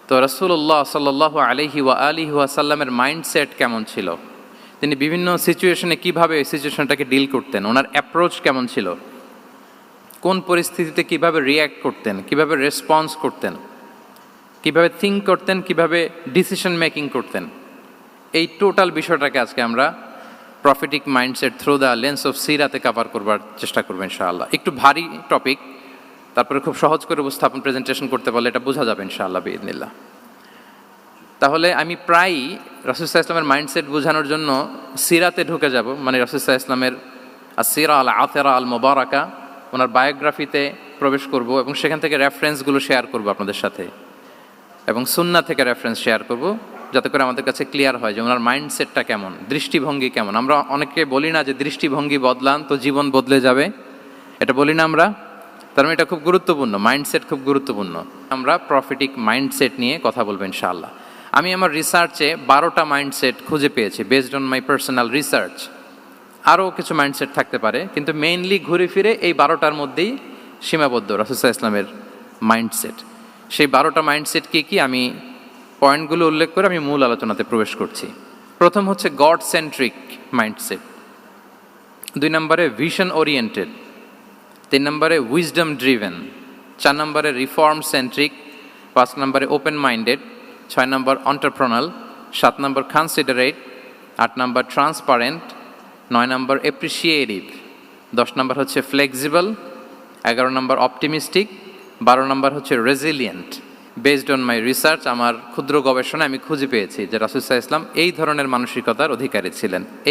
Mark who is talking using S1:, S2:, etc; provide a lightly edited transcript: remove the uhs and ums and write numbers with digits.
S1: তো রাসূলুল্লাহ সাল্লাল্লাহু আলাইহি ওয়া আলিহি ওয়াসাল্লামের মাইন্ডসেট কেমন ছিল, তিনি বিভিন্ন সিচুয়েশনে কিভাবে এই সিচুয়েশনটাকে ডিল করতেন, ওনার অ্যাপ্রোচ কেমন ছিল, কোন পরিস্থিতিতে কিভাবে রিয়্যাক্ট করতেন, কিভাবে রেসপন্স করতেন, কিভাবে থিঙ্ক করতেন, কিভাবে ডিসিশন মেকিং করতেন, এই টোটাল বিষয়টাকে আজকে আমরা prophetic mindset through the lens of সিরাতে কভার করবার চেষ্টা করবো ইনশাআল্লাহ। একটু ভারী টপিক, তারপরে খুব সহজ করে উপস্থাপন প্রেজেন্টেশন করতে পারলে এটা বোঝা যাবে ইনশাআল্লাহ বিইذনিল্লাহ। তাহলে আমি প্রায়ই রাসূল সাল্লাল্লাহু আলাইহি ওয়াসাল্লামের মাইন্ডসেট বোঝানোর জন্য সিরাতে ঢুকে যাব, মানে রাসূল সাল্লাল্লাহু আলাইহি ওয়াসাল্লামের আসিরা আল আতেরা আল মুবারাকা, ওনার বায়োগ্রাফিতে প্রবেশ করব এবং সেখান থেকে রেফারেন্সগুলো শেয়ার করব আপনাদের সাথে, এবং সুন্নাহ থেকে রেফারেন্স শেয়ার করব, যাতে করে আমাদের কাছে ক্লিয়ার হয় যে ওনার মাইন্ডসেটটা কেমন, দৃষ্টিভঙ্গি কেমন। আমরা অনেকে বলি না যে দৃষ্টিভঙ্গি বদলান তো জীবন বদলে যাবে, এটা বলি না আমরা? তার মানে এটা খুব গুরুত্বপূর্ণ, মাইন্ডসেট খুব গুরুত্বপূর্ণ। আমরা প্রফেটিক মাইন্ডসেট নিয়ে কথা বলবো ইনশাআল্লাহ। আমি আমার রিসার্চে 12টা মাইন্ডসেট খুঁজে পেয়েছি based on my personal research. আরও কিছু মাইন্ডসেট থাকতে পারে, কিন্তু মেইনলি ঘুরে ফিরে এই 12টার মধ্যেই সীমাবদ্ধ রাসূল সাল্লাল্লাহু আলাইহি ওয়াসাল্লামের মাইন্ডসেট। সেই 12টা মাইন্ডসেট কি আমি পয়েন্টগুলো উল্লেখ করে আমি মূল আলোচনাতে প্রবেশ করছি। প্রথম হচ্ছে গড সেন্ট্রিক মাইন্ডসেট, 2 নম্বরে ভিশন ওরিয়েন্টেড, 3 নম্বরে উইজডম ড্রিভেন, 4 নম্বরে রিফর্ম সেন্ট্রিক, 5 নম্বরে ওপেন মাইন্ডেড, 6 নম্বর এন্টারপ্রেনাল, 7 নম্বর কনসিডারেট, 8 নম্বর ট্রান্সপারেন্ট, 9 নম্বর অ্যাপ্রিসিয়েটিভ, 10 নম্বর হচ্ছে ফ্লেক্সিবল, 11 নম্বর অপটিমিস্টিক, 12 নম্বর হচ্ছে resilient. Based on my research, আমার ক্ষুদ্র গবেষণা আমি খুঁজে পেয়েছি যে রাসূল সাল্লাল্লাহু আলাইহি ওয়াসাল্লাম এই ধরনের মানসিকতার অধিকারী ছিলেন। এই